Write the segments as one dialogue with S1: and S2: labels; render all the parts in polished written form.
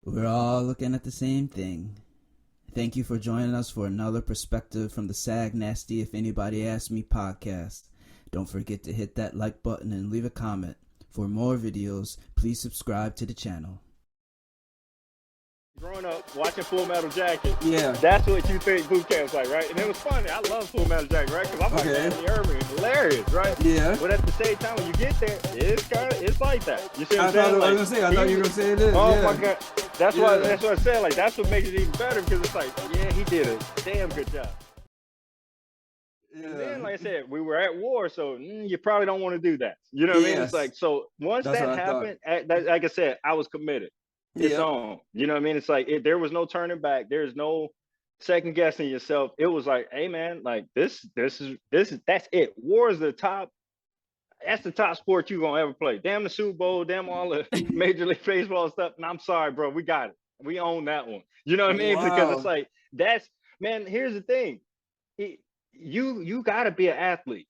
S1: We're all looking at the same thing. Thank you for joining us for another perspective from the Sag Nasty If Anybody Asks Me podcast. Don't forget to hit that like button and leave a comment. For more videos, please subscribe to the channel.
S2: Growing up, watching Full Metal Jacket,
S1: Yeah.
S2: that's what you think boot camp's like, right? And it was funny. I love Full Metal Jacket, right? Because I'm like, Andy Irving, hilarious, right?
S1: Yeah.
S2: But at the same time, when you get there, it's like that. You see what
S1: I
S2: I'm saying?
S1: thought you were gonna say it is.
S2: Oh
S1: yeah.
S2: my God, that's what I said. Like that's what makes it even better because it's like, yeah, he did a damn good job.
S1: Yeah.
S2: And then, like I said, we were at war, so you probably don't want to do that. You know what I mean? It's like, so once
S1: That's
S2: that happened, like I said, I was committed. It's on. You know what I mean? It's like there was no turning back. There's no second guessing yourself. It was like, hey man, like that's it. War is the top. That's the top sport you gonna ever play. Damn the Super Bowl, damn all the Major League Baseball stuff. And I'm sorry, bro, we got it. We own that one. You know what I mean?
S1: Wow.
S2: Because it's like man. Here's the thing. You got to be an athlete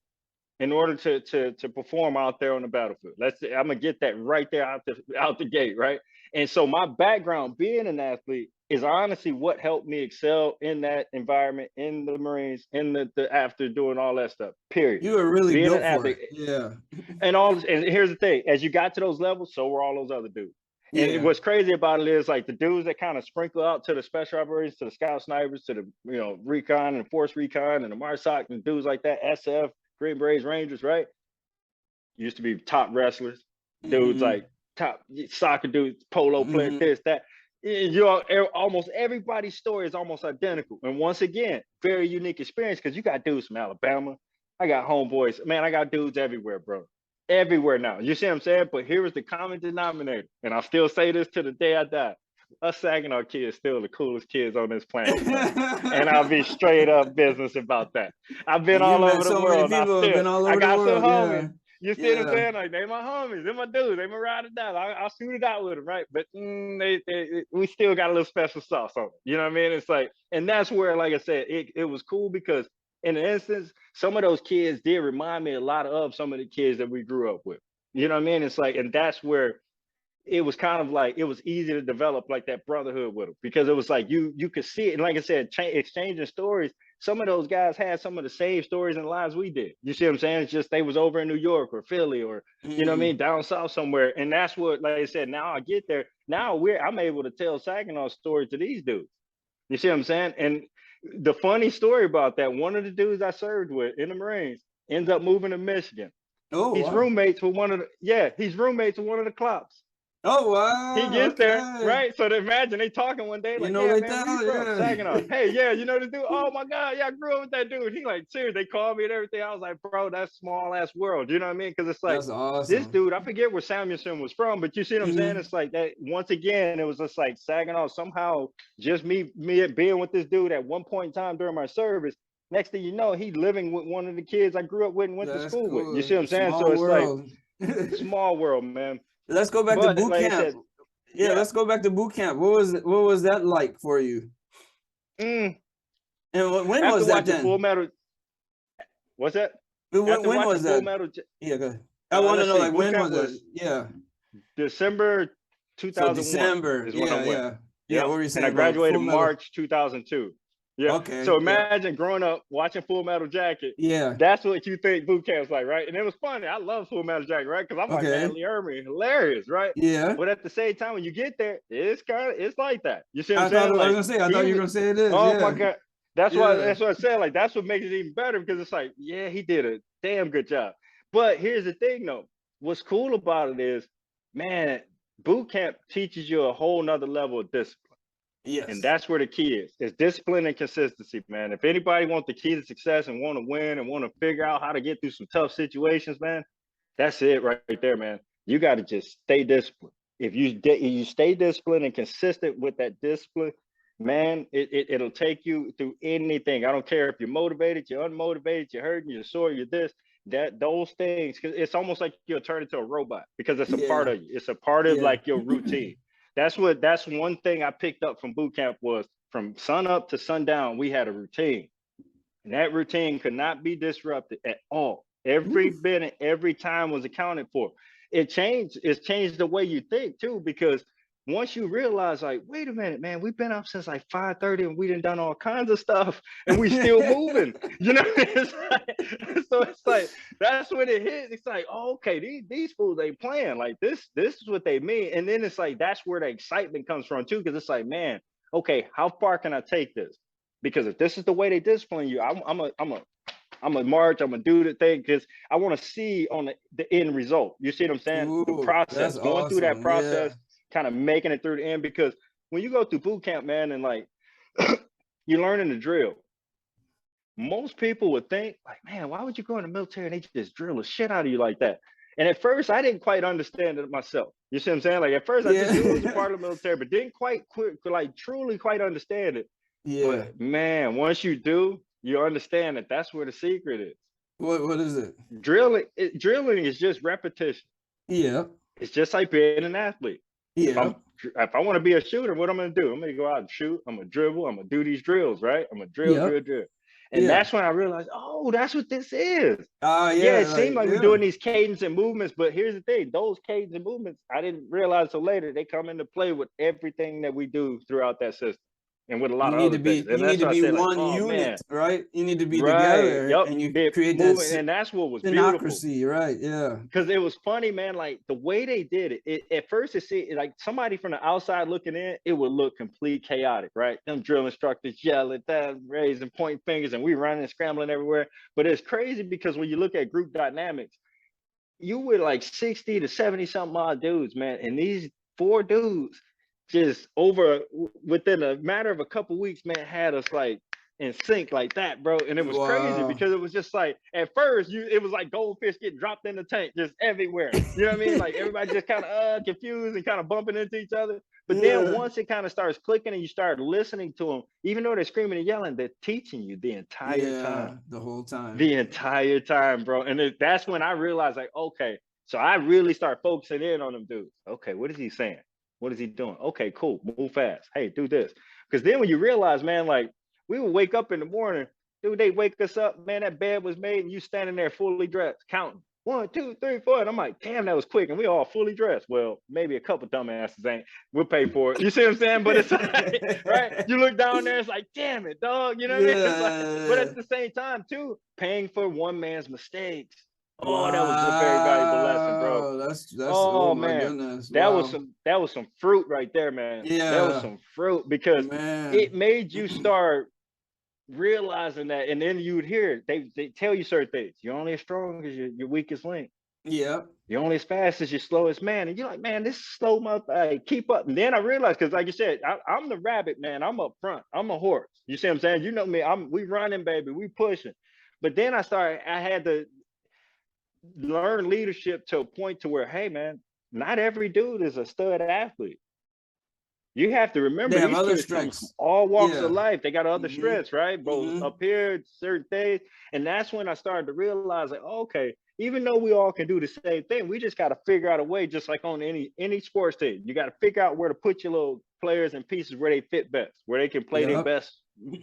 S2: in order to perform out there on the battlefield. I'm gonna get that right there out the gate, right? And so my background being an athlete is honestly what helped me excel in that environment, in the Marines, in the after doing all that stuff. Period.
S1: You were really
S2: being
S1: built
S2: an athlete.
S1: for it. Yeah.
S2: And here's the thing: as you got to those levels, so were all those other dudes. And what's crazy about it is like the dudes that kind of sprinkle out to the special operations, to the scout snipers, to the recon and force recon and the MARSOC and dudes like that, SF, Green Berets, Rangers, right? Used to be top wrestlers, dudes like top soccer dudes, polo players, this, that. Almost everybody's story is almost identical. And once again, very unique experience because you got dudes from Alabama. I got homeboys. Man, I got dudes everywhere, bro. Everywhere now. You see what I'm saying? But here is the common denominator. And I'll still say this to the day I die. Us Saginaw kids still the coolest kids on this planet. And I'll be straight up business about that. I've been all over the world. I got some homies. You see what I'm saying? Like they my homies, they my dudes, they my ride or die. I'll shoot it out with them, right? But we still got a little special sauce on it. You know what I mean? It's like, and that's where, like I said, it was cool because in an instance, some of those kids did remind me a lot of some of the kids that we grew up with. You know what I mean? It's like, and that's where it was kind of like it was easy to develop like that brotherhood with them because it was like you could see it. And like I said, exchanging stories. Some of those guys had some of the same stories and lives we did. You see what I'm saying? It's just they was over in New York or Philly or you know what I mean, down south somewhere. And that's what, like I said, now I get there. Now I'm able to tell Saginaw stories to these dudes. You see what I'm saying? And the funny story about that, one of the dudes I served with in the Marines ends up moving to Michigan.
S1: Oh,
S2: he's roommates with one of the cops.
S1: Oh wow!
S2: He gets there, right? So imagine they talking one day, like, yeah, man, where you from? Saginaw. Hey, yeah, you know the dude? Oh my God, yeah, I grew up with that dude. He like, seriously, they called me and everything. I was like, bro, that's small ass world. You know what I mean? Because it's like,
S1: that's awesome.
S2: This dude, I forget where Samuelson was from, but you see what I'm saying? It's like that. Once again, it was just like Saginaw somehow just me being with this dude at one point in time during my service. Next thing you know, he's living with one of the kids I grew up with and went to school with. You see what I'm saying? So it's like small world, man.
S1: Let's go back to boot camp. Let's go back to boot camp. What was that like for you? And when was that then?
S2: Full Metal. What's that?
S1: When was that? Yeah, go ahead. I want to know, like, when was it? Yeah.
S2: December 2001. So
S1: December. Is when I went. Yeah. What were you saying?
S2: And I graduated March 2002. Yeah.
S1: Okay.
S2: So imagine growing up watching Full Metal Jacket.
S1: Yeah.
S2: That's what you think boot camp's like, right? And it was funny. I love Full Metal Jacket, right? Because I'm like, Andy Irving, hilarious, right?
S1: Yeah.
S2: But at the same time, when you get there, it's like that. You see what I'm
S1: saying?
S2: I
S1: thought you were gonna say it is.
S2: Oh my God. That's what I said. Like that's what makes it even better because it's like, yeah, he did a damn good job. But here's the thing, though. What's cool about it is, man, boot camp teaches you a whole nother level of discipline.
S1: Yes.
S2: And that's where the key is. It's discipline and consistency, man. If anybody wants the key to success and want to win and want to figure out how to get through some tough situations, man, that's it right there, man. You got to just stay disciplined. If you stay disciplined and consistent with that discipline, man, it'll take you through anything. I don't care if you're motivated, you're unmotivated, you're hurting, you're sore, you're this, that, those things. Because it's almost like you'll turn into a robot because it's a part of you. It's a part of like your routine. That's one thing I picked up from boot camp was from sun up to sundown, we had a routine. And that routine could not be disrupted at all. Every minute, every time was accounted for. It's changed the way you think too, because once you realize, like, wait a minute, man, we've been up since like 5:30 and we done all kinds of stuff and we still moving. You know, so it's like that's when it hits. It's like, oh, okay, these fools ain't playing. Like this is what they mean. And then it's like that's where the excitement comes from too, because it's like, man, okay, how far can I take this? Because if this is the way they discipline you, I'm a march. I'm gonna do the thing because I want to see on the end result. You see what I'm saying?
S3: Ooh,
S2: the process, going
S3: awesome.
S2: through that process, kind of making it through the end. Because when you go through boot camp, man, and like you're learning the drill, most people would think like, man, why would you go in the military and they just drill the shit out of you like that? And at first, I didn't quite understand it myself. You see what I'm saying? Like at first, I just knew it was a part of the military, but didn't quite like truly quite understand it.
S3: Yeah.
S2: But man, once you do, you understand that that's where the secret is.
S3: What is it?
S2: Drilling is just repetition.
S3: Yeah.
S2: It's just like being an athlete.
S3: Yeah.
S2: If I want to be a shooter, what I'm going to do? I'm going to go out and shoot. I'm going to dribble. I'm going to do these drills, right? I'm going to drill. And that's when I realized, oh, that's what this is. Yeah, it seemed like we're doing these cadence and movements, but here's the thing. Those cadence and movements, I didn't realize till later, they come into play with everything that we do throughout that system. And with a lot of other things.
S3: You need to be one unit, right? You need to be together, and you create that.
S2: And that's what was
S3: democracy,
S2: beautiful.
S3: Right? Yeah.
S2: Because it was funny, man. Like the way they did it, at first it seemed like somebody from the outside looking in, it would look complete chaotic, right? Them drill instructors yelling, raising, pointing fingers, and we running and scrambling everywhere. But it's crazy because when you look at group dynamics, you were like 60 to 70 something odd dudes, man, and these 4 dudes just within a matter of a couple weeks, man, had us like in sync like that, bro. And it was crazy because it was just like at first it was like goldfish getting dropped in the tank just everywhere. You know what I mean? Like everybody just kind of confused and kind of bumping into each other. But then once it kind of starts clicking and you start listening to them, even though they're screaming and yelling, they're teaching you the entire time.
S3: The whole time.
S2: The entire time, bro. And that's when I realized, like, okay, so I really start focusing in on them dudes. Okay, what is he saying? What is he doing? Okay, cool. Move fast. Hey, do this. Because then when you realize, man, like we would wake up in the morning, dude, they wake us up, man, that bed was made and you standing there fully dressed, counting 1, 2, 3, 4. And I'm like, damn, that was quick. And we all fully dressed. Well, maybe a couple dumbasses ain't. We'll pay for it. You see what I'm saying? But it's like, right? You look down there, it's like, damn it, dog. You know what I mean? It's like, but at the same time, too, paying for one man's mistakes. Oh, that was a very valuable lesson, bro.
S3: That's oh man, my goodness.
S2: That was some fruit right there, man.
S3: Yeah,
S2: that was some fruit because it made you start realizing that, and then you would hear they tell you certain things. You're only as strong as your weakest link.
S3: Yeah,
S2: you're only as fast as your slowest man, and you're like, man, this slow mother, keep up. And then I realized, because like you said, I'm the rabbit, man. I'm up front. I'm a horse. You see what I'm saying? You know me. We running, baby. We pushing. But then I had to learn leadership to a point to where, hey man, not every dude is a stud athlete. You have to remember
S3: they have other
S2: kids
S3: strengths
S2: from all walks of life. They got other strengths, right? Both up here, certain things. And that's when I started to realize, like, okay, even though we all can do the same thing, we just got to figure out a way, just like on any sports team. You got to figure out where to put your little players and pieces where they fit best, where they can play their best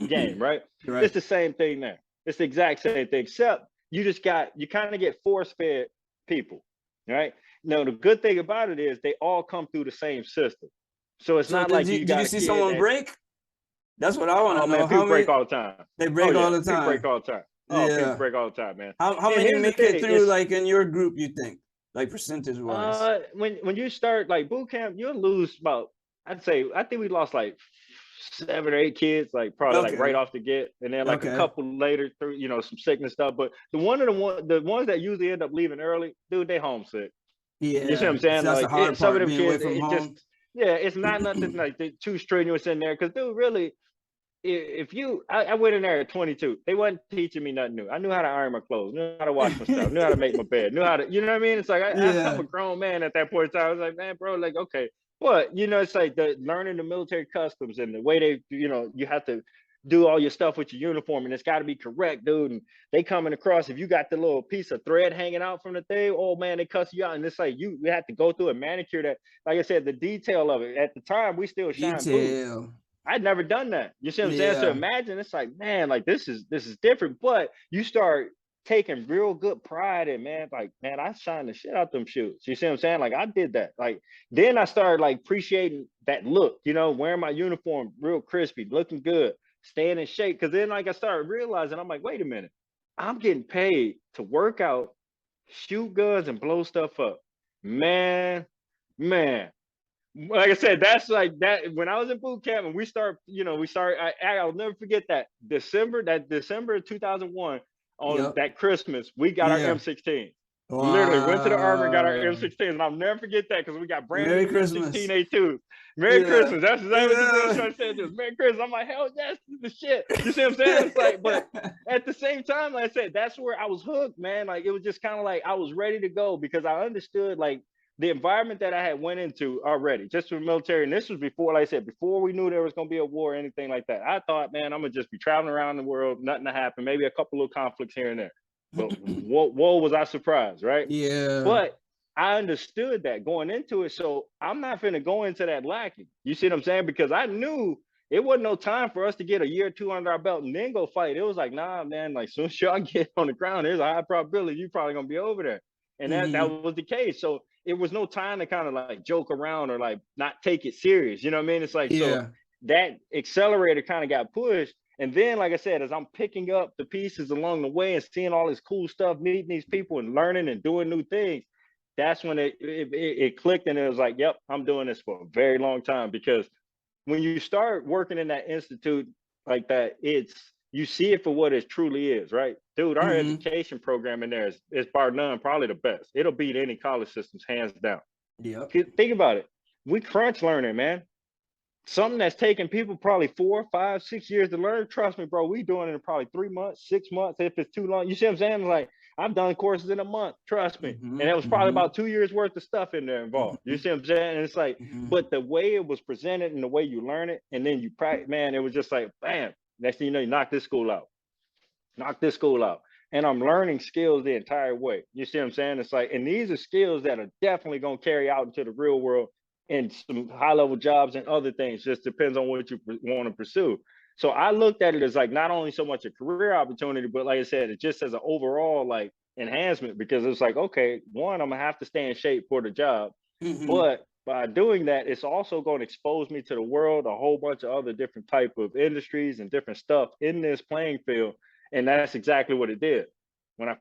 S2: game, right? It's the same thing there. It's the exact same thing, except you kind of get force-fed people, right? Now, the good thing about it is they all come through the same system. So it's not like
S3: did you see someone break? That's what I want to know.
S2: Man, people break all the time.
S3: They break all the time.
S2: People break all the time. People break all the time, man.
S3: How many make it through, like, in your group, you think? Like, percentage-wise?
S2: When you start, like, boot camp, you'll lose about, I think we lost, like, 7 or 8 kids, like probably like right off the get, and then like a couple later through, some sickness stuff. But the ones that usually end up leaving early, dude, they homesick.
S3: Yeah,
S2: you see what I'm saying?
S3: That's
S2: like
S3: the hard
S2: some
S3: part,
S2: of them kids, it's not nothing like too strenuous in there. Because dude, really, if I went in there at 22, they wasn't teaching me nothing new. I knew how to iron my clothes, knew how to wash my stuff, knew how to make my bed, knew how to, you know what I mean? It's like I'm a grown man at that point in time. I was like, man, bro, like, okay. But, it's like learning the military customs and the way they, you have to do all your stuff with your uniform, and it's got to be correct, dude. And they coming across, if you got the little piece of thread hanging out from the thing, oh man, they cuss you out. And it's like, we have to go through and manicure that. Like I said, the detail of it. At the time, we still shine boots. I'd never done that. You see what I'm saying? So imagine, it's like, man, like this is different. But you start taking real good pride in, man. Like, man, I shined the shit out them shoes. You see what I'm saying? Like, I did that. Like, then I started like appreciating that look, you know, wearing my uniform real crispy, looking good, staying in shape. Cause then like I started realizing, I'm like, wait a minute, I'm getting paid to work out, shoot guns, and blow stuff up. Man, man. Like I said, that's like that. When I was in boot camp and I'll never forget that December of 2001 on that Christmas, we got our M16. Wow. Literally went to the army and got our M16s, and I'll never forget that because we got brand new M16 A2s. Merry Christmas. That's exactly what the girl said to us. Merry Christmas. I'm like, hell yes, this is the shit. You see what I'm saying? It's like, but at the same time, like I said, that's where I was hooked, man. Like it was just kind of like I was ready to go because I understood like the environment that I had went into already, just for the military. And this was before, like I said, before we knew there was going to be a war or anything like that. I thought, man, I'm going to just be traveling around the world, nothing to happen, maybe a couple of conflicts here and there. But whoa, was I surprised, right?
S3: Yeah.
S2: But I understood that going into it. So I'm not going to go into that lacking. You see what I'm saying? Because I knew it wasn't no time for us to get a year or two under our belt and then go fight. It was like, nah, man, like soon as y'all get on the ground, there's a high probability you're probably going to be over there. And that was the case. So it was no time to kind of like joke around or like not take it serious. You know what I mean? It's like, so that accelerator kind of got pushed. And then, like I said, as I'm picking up the pieces along the way and seeing all this cool stuff, meeting these people and learning and doing new things, that's when it clicked. And it was like, yep, I'm doing this for a very long time. Because when you start working in that institute like that, you see it for what it truly is, right? Dude, our education program in there is bar none, probably the best. It'll beat any college systems, hands down.
S3: Yeah.
S2: Think about it. We crunch learning, man. Something that's taking people probably 4, 5, 6 years to learn. Trust me, bro, we doing it in probably 3 months, 6 months, if it's too long. You see what I'm saying? Like, I've done courses in a month, trust me. And it was probably about 2 years worth of stuff in there involved. You see what I'm saying? And it's like, but the way it was presented and the way you learn it, and then you practice, man, it was just like, bam. Next thing you know, you knock this school out. And I'm learning skills the entire way. You see what I'm saying? It's like, and these are skills that are definitely going to carry out into the real world in some high level jobs and other things. Just depends on what you want to pursue. So I looked at it as like not only so much a career opportunity, but like I said, it just as an overall like enhancement, because it's like, okay, one, I'm gonna have to stay in shape for the job, but by doing that, it's also going to expose me to the world, a whole bunch of other different type of industries and different stuff in this playing field. And that's exactly what it did. When I